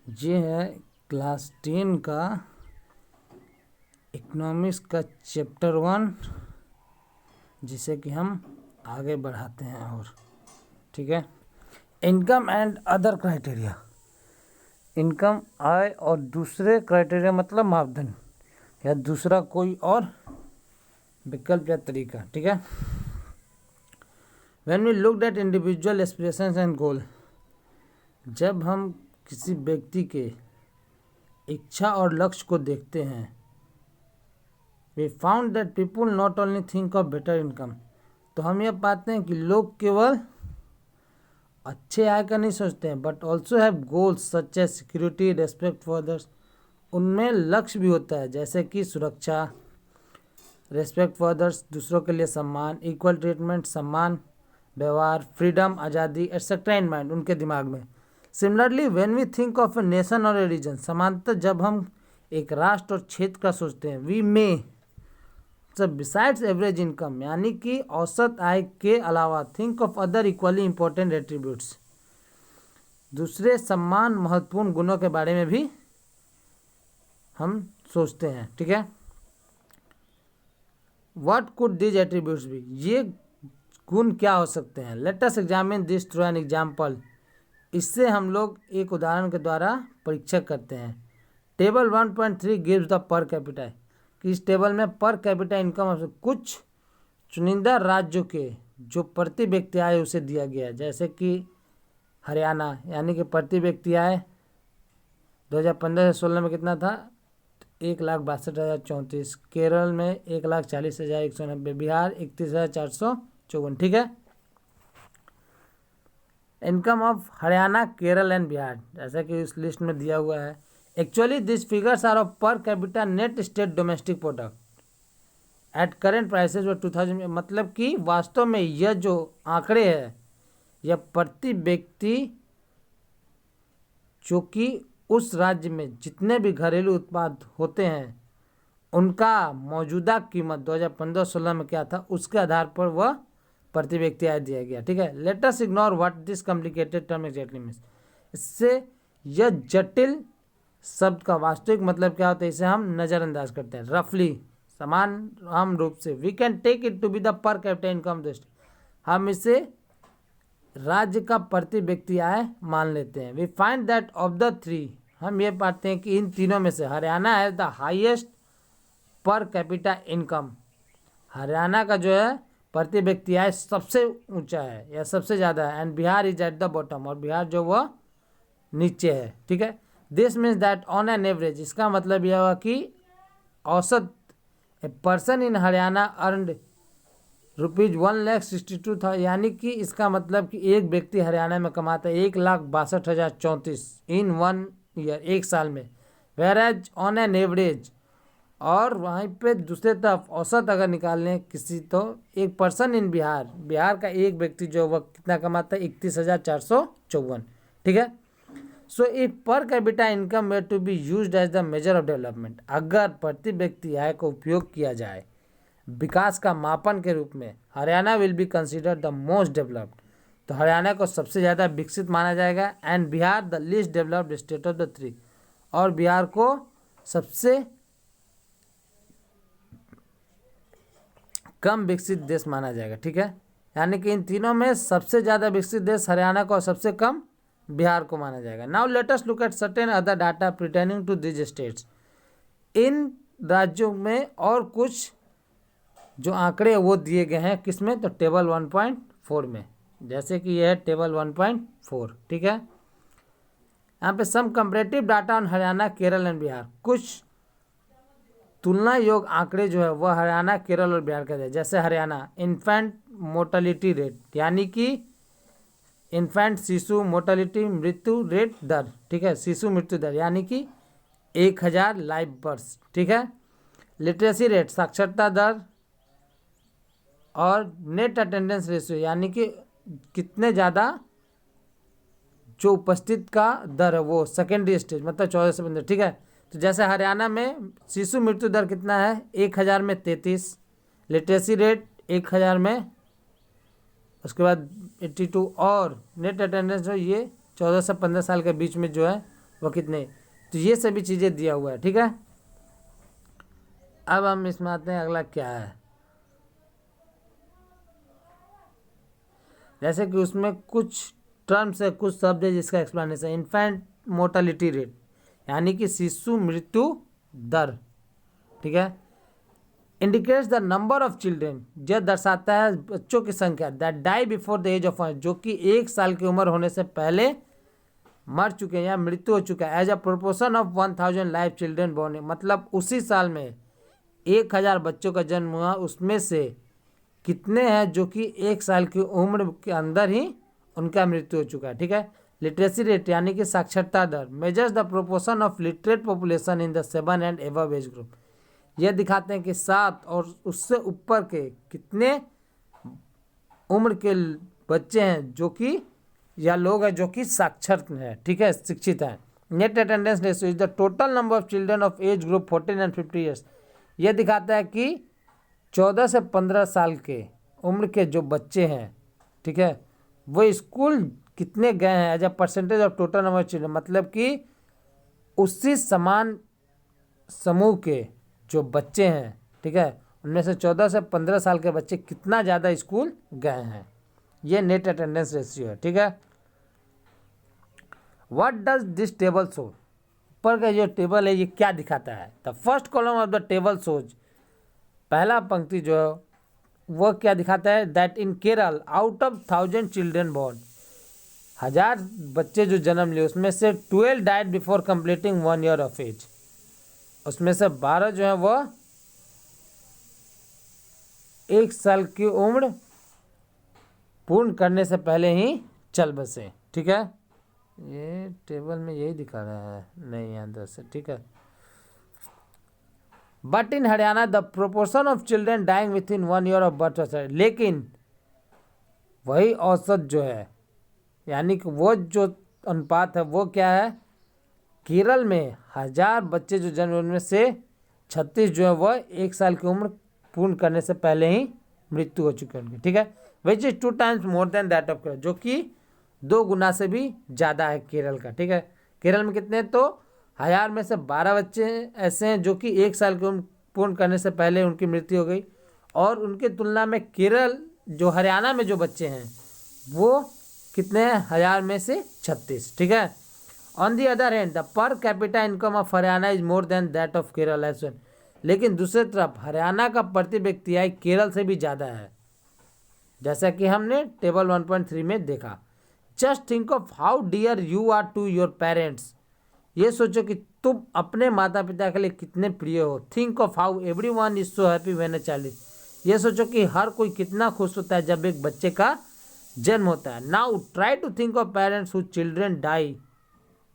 ये है क्लास 10 का इकोनॉमिक्स का चैप्टर 1, जिसे कि हम आगे बढ़ाते हैं। और ठीक है, income and other criteria. Income, आय और दूसरे क्राइटेरिया मतलब मापदंड या दूसरा कोई और विकल्प या तरीका। ठीक है, when we looked at individual aspirations and goal, जब हम किसी व्यक्ति के इच्छा और लक्ष्य को देखते हैं, we found that people not only think of better income, तो हम यह पाते हैं कि लोग केवल अच्छे आय का नहीं सोचते हैं, but also have goals such as security, respect for others. उनमें लक्ष्य भी होता है, जैसे कि सुरक्षा, रेस्पेक्ट फॉर अदर्स, दूसरों के लिए सम्मान, इक्वल ट्रीटमेंट, सम्मान, व्यवहार, फ्रीडम, आज़ादी एटसेट्रा इन माइंड, उनके दिमाग में। Similarly when we think of a nation और ए रीजन, समानतः जब हम एक राष्ट्र और क्षेत्र का सोचते हैं, वी मे सब बिसाइड्स एवरेज इनकम, यानी कि औसत आय के अलावा, think of other equally important attributes, दूसरे सम्मान महत्वपूर्ण गुणों के बारे में भी हम सोचते हैं। ठीक है, what could this attributes be, ये गुण क्या हो सकते हैं। Let us examine this through an example, इससे हम लोग एक उदाहरण के द्वारा परीक्षा करते हैं। Table 1.3 gives the per capita, कि इस टेबल में पर कैपिटा इनकम कुछ चुनिंदा राज्यों के जो प्रति व्यक्ति आय उसे दिया गया है, जैसे कि हरियाणा, यानी कि प्रति व्यक्ति आय 2015 से 16 में कितना था, 1,62,034, केरल में 1,40,190, बिहार 31,454। ठीक है, income of Haryana, Kerala and Bihar, जैसा कि इस लिस्ट में दिया हुआ है। Actually this figures are of per capita net state domestic product at current prices व 2000 में, मतलब कि वास्तव में यह जो आंकड़े हैं यह प्रति व्यक्ति जो कि उस राज्य में जितने भी घरेलू उत्पाद होते हैं उनका मौजूदा कीमत 2015-16 में क्या था, उसके आधार पर वह प्रति व्यक्ति आय दिया गया। ठीक है, let us ignore what this complicated term exactly means, इससे यह जटिल शब्द का वास्तविक मतलब क्या होता है इसे हम नज़रअंदाज करते हैं। रफली, समान रूप से, we can take it to be the per capita income list, हम इसे राज्य का प्रति व्यक्ति आय मान लेते हैं। We find that of the three, हम ये पाते हैं कि इन तीनों में से हरियाणा है द हाईएस्ट पर कैपिटा इनकम, हरियाणा का जो है प्रति व्यक्ति आय सबसे ऊंचा है या सबसे ज़्यादा है, and Bihar is at the bottom, और बिहार जो वह नीचे है। ठीक है, this means that on an average, इसका मतलब यह हुआ कि औसत a person in Haryana earned ₹1,62,000 था, यानी कि इसका मतलब कि एक व्यक्ति हरियाणा में कमाता है 1,62,034 इन 1 ईयर, एक साल में। Whereas on an average, और वहीं पे दूसरे तरफ औसत अगर निकालने किसी, तो एक पर्सन इन बिहार, बिहार का एक व्यक्ति जो वह कितना कमाता है 31,454। ठीक है, so if per capita income were to be used as the measure of development, अगर प्रति व्यक्ति आय को उपयोग किया जाए विकास का मापन के रूप में, Haryana will be considered the most developed, तो हरियाणा को सबसे ज़्यादा विकसित माना जाएगा, and Bihar the least developed state of the three, और बिहार को सबसे कम विकसित देश माना जाएगा। ठीक है, यानी कि इन तीनों में सबसे ज़्यादा विकसित देश हरियाणा को और सबसे कम बिहार को माना जाएगा। Now let us look at certain other data pertaining to this states, इन राज्यों में और कुछ जो आंकड़े वो दिए गए हैं किसमें, तो टेबल 1.4 में, जैसे कि यह है टेबल 1.4। ठीक है, यहाँ पे some comparative data on Haryana, Kerala and Bihar, कुछ तुलना योग आंकड़े जो है वह हरियाणा, केरल और बिहार का है। जैसे हरियाणा, इन्फेंट मोर्टेलिटी रेट, यानी कि इन्फेंट शिशु मोर्टेलिटी मृत्यु रेट दर, ठीक है, शिशु मृत्यु दर यानी कि 1,000 लाइव बर्थ। ठीक है, लिटरेसी रेट साक्षरता दर, और नेट अटेंडेंस रेशियो, यानी कि कितने ज़्यादा जो उपस्थित का दर है वो सेकेंडरी स्टेज, मतलब 14 से 15। ठीक है, तो जैसे हरियाणा में शिशु मृत्यु दर कितना है, 1,000 में 33, लिटरेसी रेट 1,000 में, उसके बाद 82, और नेट अटेंडेंस जो ये 14 से 15 साल के बीच में जो है वो कितने, तो ये सभी चीज़ें दिया हुआ है, ठीक है। अब हम इसमें आते हैं, अगला क्या है, जैसे कि उसमें कुछ टर्म्स है, कुछ शब्द है जिसका एक्सप्लेनेशन, इन्फेंट मोर्टेलिटी रेट यानी कि शिशु मृत्यु दर, ठीक है। Indicates the number of children, यह दर्शाता है बच्चों की संख्या, that die before the age of 1, जो कि 1 साल की उम्र होने से पहले मर चुके हैं या मृत्यु हो चुका है, as a proportion of 1000 live children born, मतलब उसी साल में 1000 बच्चों का जन्म हुआ, उसमें से कितने हैं जो कि 1 साल की उम्र के अंदर ही उनका मृत्यु हो चुका है, ठीक है। लिटरेसी रेट यानी कि साक्षरता दर, measures the proportion of literate population in the 7 and above age group, यह दिखाते हैं कि 7 और उससे ऊपर के कितने उम्र के बच्चे हैं जो कि या लोग हैं जो कि साक्षर हैं, ठीक है, शिक्षित हैं। Net attendance ratio is the total number of children of age group 14 and 50 years, यह दिखाता है कि 14 से 15 साल के उम्र के जो बच्चे हैं, ठीक है, वो स्कूल कितने गए हैं as a percentage of total number of children, मतलब कि उसी समान समूह के जो बच्चे हैं, ठीक है, उनमें से 14 से 15 साल के बच्चे कितना ज़्यादा स्कूल गए हैं, ये नेट अटेंडेंस रेशियो है, ठीक है। What does this table show, ऊपर का जो टेबल है ये क्या दिखाता है, the first column of the table shows, पहला पंक्ति जो है वो क्या दिखाता है, that in Kerala out of 1000 children born, 1000 बच्चे जो जन्म लिए उसमें से 12 died before completing 1 year of age, उसमें से 12 जो है वह 1 साल की उम्र पूर्ण करने से पहले ही चल बसे, ठीक है। ये टेबल में यही दिखा रहा है, नहीं यहाँ 10 है, ठीक है। But in Haryana the proportion of children dying within 1 year of birth, लेकिन वही औसत जो है यानी कि वो जो अनुपात है वो क्या है, केरल में 1000 बच्चे जो जन्म, उनमें से 36 जो है वह 1 साल की उम्र पूर्ण करने से पहले ही मृत्यु हो चुकी है उनकी, ठीक है। Which is 2 times more than that of Kerala, जो कि 2 गुना से भी ज़्यादा है केरल का, ठीक है। केरल में कितने, तो 1000 में से 12 बच्चे ऐसे हैं जो कि 1 साल की उम्र पूर्ण करने से पहले उनकी मृत्यु हो गई, और उनकी तुलना में केरल जो हरियाणा में जो बच्चे हैं वो कितने हैं, 1000 में से 36, ठीक है। On the other hand the per capita income of Haryana is more than that of Kerala as well, लेकिन दूसरी तरफ हरियाणा का प्रति व्यक्ति आय केरल से भी ज़्यादा है, जैसा कि हमने टेबल 1.3 में देखा। Just think of how dear you are to your parents, ये सोचो कि तुम अपने माता पिता के लिए कितने प्रिय हो। Think of how every one is so happy when a child, ये सोचो कि हर कोई कितना खुश होता है जब एक बच्चे का जन्म होता है। Now try to think of parents who children die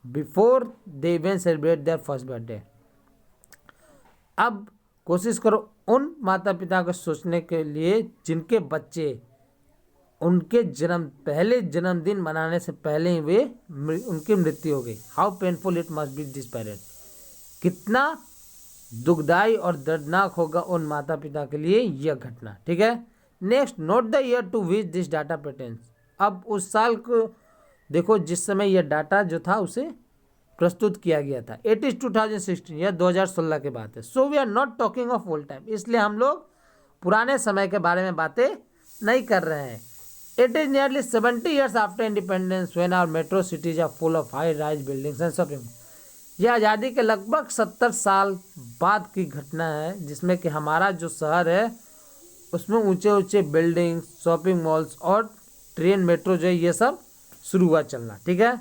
before they even celebrate their first birthday, अब कोशिश करो उन माता पिता को सोचने के लिए जिनके बच्चे उनके पहले जन्मदिन मनाने से पहले ही वे उनकी मृत्यु हो गई। How painful it must be this parent, कितना दुखदाई और दर्दनाक होगा उन माता पिता के लिए यह घटना, ठीक है। Next, note the year to which this data pertains, अब उस साल को देखो जिस समय यह डाटा जो था उसे प्रस्तुत किया गया था। इट इज 2016, यह 2016 के बात है। So we are not talking of old time, इसलिए हम लोग पुराने समय के बारे में बातें नहीं कर रहे हैं। It is nearly 70 years after independence when our metro cities are full of high rise buildings and shopping, यह आज़ादी के लगभग 70 साल बाद की घटना है जिसमें कि हमारा जो शहर है उसमें ऊंचे ऊंचे बिल्डिंग्स, शॉपिंग मॉल्स और ट्रेन, मेट्रो जो है ये सब शुरू हुआ चलना, ठीक है।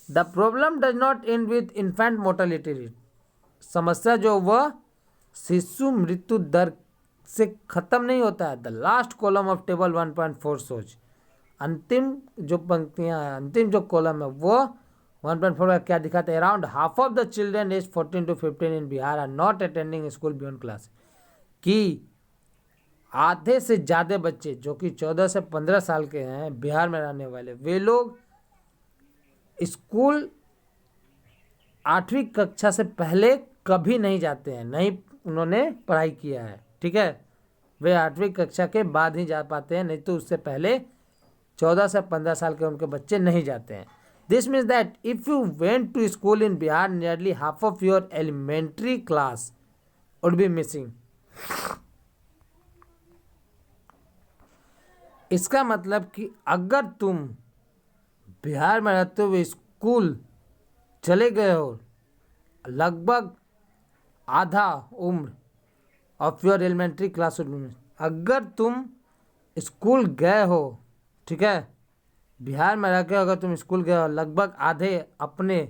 The problem does not and with infant mortality rate, समस्या जो वह शिशु मृत्यु दर से खत्म नहीं होता है। The last column of table 1.4 सोच, अंतिम जो पंक्तियां हैं, अंतिम जो कॉलम है वो 1.4 का क्या दिखाता है, around half of the children age 14 to 15 in Bihar are not attending school beyond class, कि आधे से ज़्यादा बच्चे जो कि 14 से 15 साल के हैं बिहार में रहने वाले, वे लोग स्कूल 8वीं कक्षा से पहले कभी नहीं जाते हैं, नहीं उन्होंने पढ़ाई किया है, ठीक है। वे 8वीं कक्षा के बाद ही जा पाते हैं, नहीं तो उससे पहले 14 से 15 साल के उनके बच्चे नहीं जाते हैं। This means that if you went to school in Bihar, nearly half of your elementary class would be missing. इसका मतलब कि अगर तुम बिहार में रहते हुए स्कूल चले गए हो, लगभग आधा उम्र ऑफ योर एलिमेंट्री क्लास, अगर तुम स्कूल गए हो, ठीक है, बिहार में रह के अगर तुम स्कूल गए हो, लगभग आधे अपने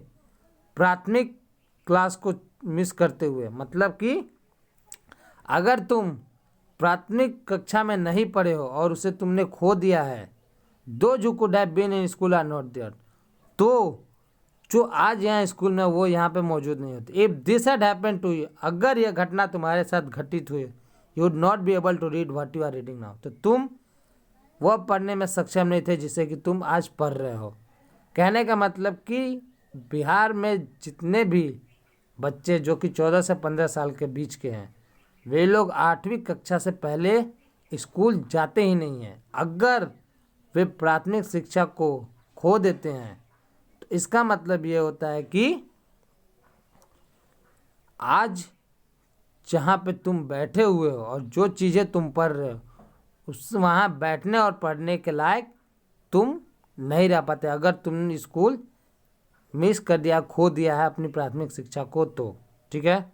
प्राथमिक क्लास को मिस करते हुए, मतलब कि अगर तुम प्राथमिक कक्षा में नहीं पढ़े हो और उसे तुमने खो दिया है, दो जो could have been in school are not there, तो जो आज यहाँ स्कूल में वो यहाँ पे मौजूद नहीं होते. If this had happened to you, अगर यह घटना तुम्हारे साथ घटित हुई, you would not be able to read what you are reading now, तो तुम वह पढ़ने में सक्षम नहीं थे जिसे कि तुम आज पढ़ रहे हो. कहने का मतलब कि बिहार में जितने भी बच्चे जो कि 14 से 15 साल के बीच के हैं, वे लोग 8वीं कक्षा से पहले स्कूल जाते ही नहीं हैं. अगर वे प्राथमिक शिक्षा को खो देते हैं तो इसका मतलब ये होता है कि आज जहाँ पे तुम बैठे हुए हो और जो चीज़ें तुम पढ़ रहे हो, उस वहाँ बैठने और पढ़ने के लायक तुम नहीं रह पाते अगर तुमने स्कूल मिस कर दिया, खो दिया है अपनी प्राथमिक शिक्षा को तो. ठीक है.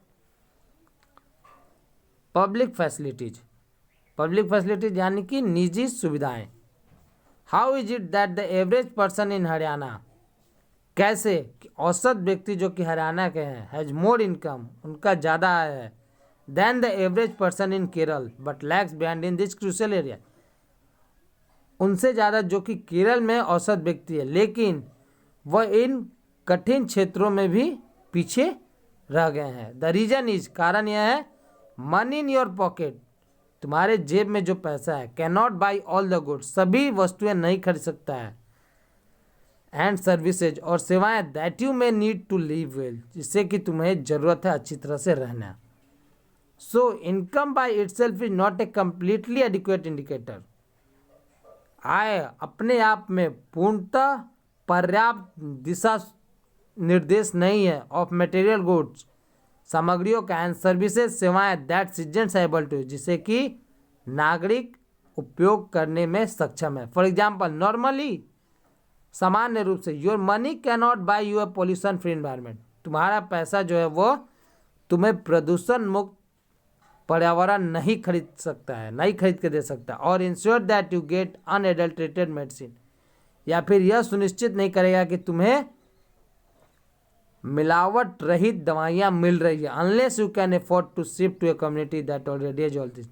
पब्लिक फैसिलिटीज यानी कि निजी सुविधाएं. How is it that the average person इन हरियाणा, कैसे कि औसत व्यक्ति जो कि हरियाणा के हैं, हैज़ मोर इनकम, उनका ज़्यादा आय है, then the average person in Kerala but lags behind in this crucial area, उनसे ज़्यादा जो कि केरल में औसत व्यक्ति है, लेकिन वह इन कठिन क्षेत्रों में भी पीछे रह गए हैं. द रीजन इज, कारण यह है, मनी इन योर पॉकेट, तुम्हारे जेब में जो पैसा है, can not by all the goods, सभी वस्तुएं नहीं खरीद सकता है, एंड सर्विसेज, और सेवाएं, that you may need to live well, जिससे कि तुम्हें ज़रूरत है अच्छी तरह से रहना. So income by itself is not a completely adequate indicator. आय अपने आप में पूर्णतः पर्याप्त दिशा निर्देश नहीं है ऑफ मटेरियल गुड्स, सामग्रियों का, एंड सर्विसेज, सेवाएं, दैट सिटीजन्स एबल टू, जिसे कि नागरिक उपयोग करने में सक्षम है. फॉर एग्जाम्पल, नॉर्मली, सामान्य रूप से, your money can not by U A pollution free environment, तुम्हारा पैसा जो है वो तुम्हें प्रदूषण मुक्त पर्यावरण नहीं खरीद सकता है, नहीं खरीद के दे सकता. और ensure that you get unadulterated medicine, या फिर यह सुनिश्चित नहीं करेगा कि तुम्हें मिलावट रहित दवाइयाँ मिल रही है, unless you can afford to shift to a community that already has all this,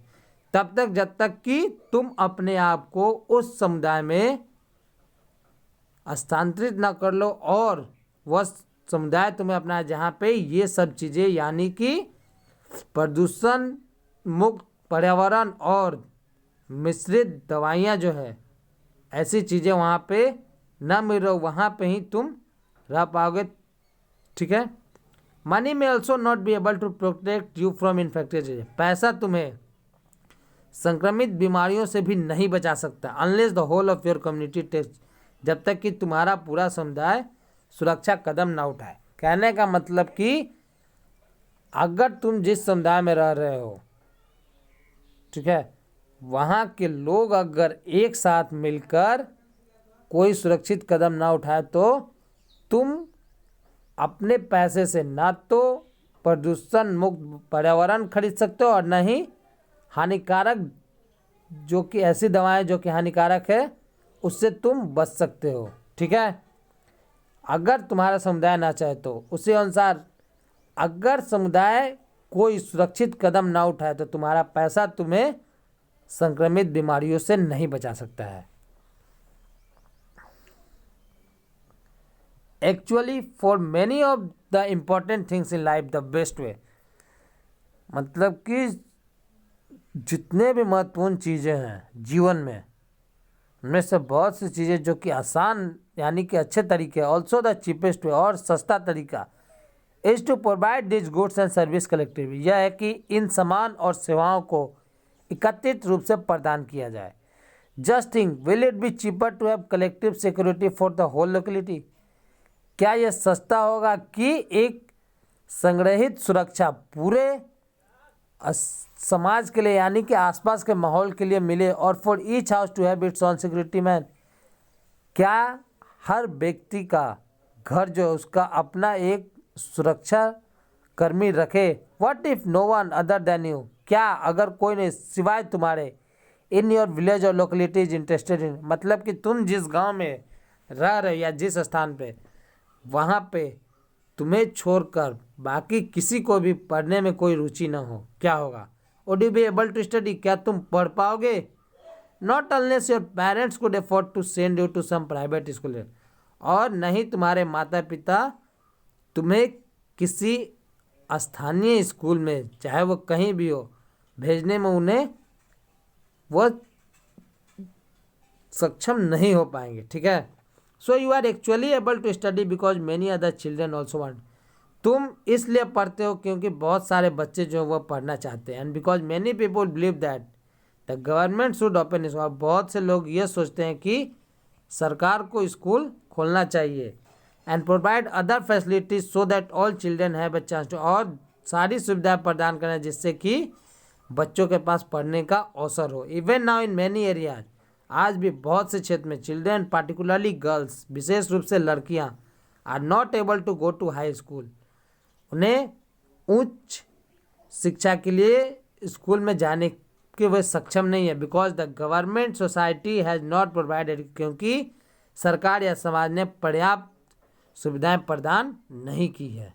तब तक जब तक कि तुम अपने आप को उस समुदाय में स्थानांतरित न कर लो और वह समुदाय तुम्हें अपना जहाँ पे ये सब चीज़ें यानी कि प्रदूषण मुक्त पर्यावरण और मिश्रित दवाइयाँ जो है, ऐसी चीज़ें वहाँ पे न मिल रही, वहाँ पे ही तुम रह पाओगे. ठीक है. Money may also not be able to protect you from infected diseases, पैसा तुम्हें संक्रमित बीमारियों से भी नहीं बचा सकता, unless the whole of your community takes, जब तक कि तुम्हारा पूरा समुदाय सुरक्षा कदम ना उठाए. कहने का मतलब कि अगर तुम जिस समुदाय में रह रहे हो, ठीक है, वहाँ के लोग अगर एक साथ मिलकर कोई सुरक्षित कदम ना उठाए तो तुम अपने पैसे से ना तो प्रदूषण मुक्त पर्यावरण खरीद सकते हो और न ही हानिकारक जो कि ऐसी दवाएं जो कि हानिकारक है उससे तुम बच सकते हो. ठीक है. अगर तुम्हारा समुदाय ना चाहे तो उसी अनुसार अगर समुदाय कोई सुरक्षित कदम ना उठाए तो तुम्हारा पैसा तुम्हें संक्रमित बीमारियों से नहीं बचा सकता है. Actually for many of the important things in life the best way, मतलब कि जितने भी महत्वपूर्ण चीज़ें हैं जीवन में, उनमें से बहुत सी चीज़ें जो कि आसान यानी कि अच्छे तरीके, ऑल्सो द चीपेस्ट वे, और सस्ता तरीका is to provide this goods and service collectively, यह है कि इन सामान और सेवाओं को एकत्रित रूप से प्रदान किया जाए. Just think, will it be cheaper to have collective security for the whole locality, क्या यह सस्ता होगा कि एक संग्रहित सुरक्षा पूरे समाज के लिए यानी कि आसपास के माहौल के लिए मिले और for each house to have its own security man? क्या हर व्यक्ति का घर जो है उसका अपना एक सुरक्षा कर्मी रखे? What if no one other than you? क्या अगर कोई नहीं सिवाय तुम्हारे इन योर विलेज और लोकेलिटी इज इंटरेस्टेड इन, मतलब कि तुम जिस गांव में रह रहे हो या जिस स्थान पे वहाँ पे तुम्हें छोड़कर बाकी किसी को भी पढ़ने में कोई रुचि ना हो, क्या होगा? Would you be able to study? क्या तुम पढ़ पाओगे? Not unless your parents could afford to send you to some private school, और नहीं तुम्हारे माता पिता तुम्हें किसी स्थानीय स्कूल में, चाहे वो कहीं भी हो, भेजने में उन्हें वो सक्षम नहीं हो पाएंगे, ठीक है? So you are actually able to study because many other children also want. तुम इसलिए पढ़ते हो क्योंकि बहुत सारे बच्चे जो वो पढ़ना चाहते हैं, and because many people believe that the government should open school. बहुत से लोग ये सोचते हैं कि सरकार को स्कूल खोलना चाहिए, and provide other facilities so that all children have a chance to, और सारी सुविधाएं प्रदान करें जिससे कि बच्चों के पास पढ़ने का अवसर हो। Even now in many areas, आज भी बहुत से क्षेत्र में चिल्ड्रन पार्टिकुलरली गर्ल्स, विशेष रूप से लड़कियां, are not able to go to high school. उन्हें उच्च शिक्षा के लिए स्कूल में जाने के वे सक्षम नहीं है, because the government society has not provided, क्योंकि सरकार या समाज ने पर्याप्त सुविधाएं प्रदान नहीं की है।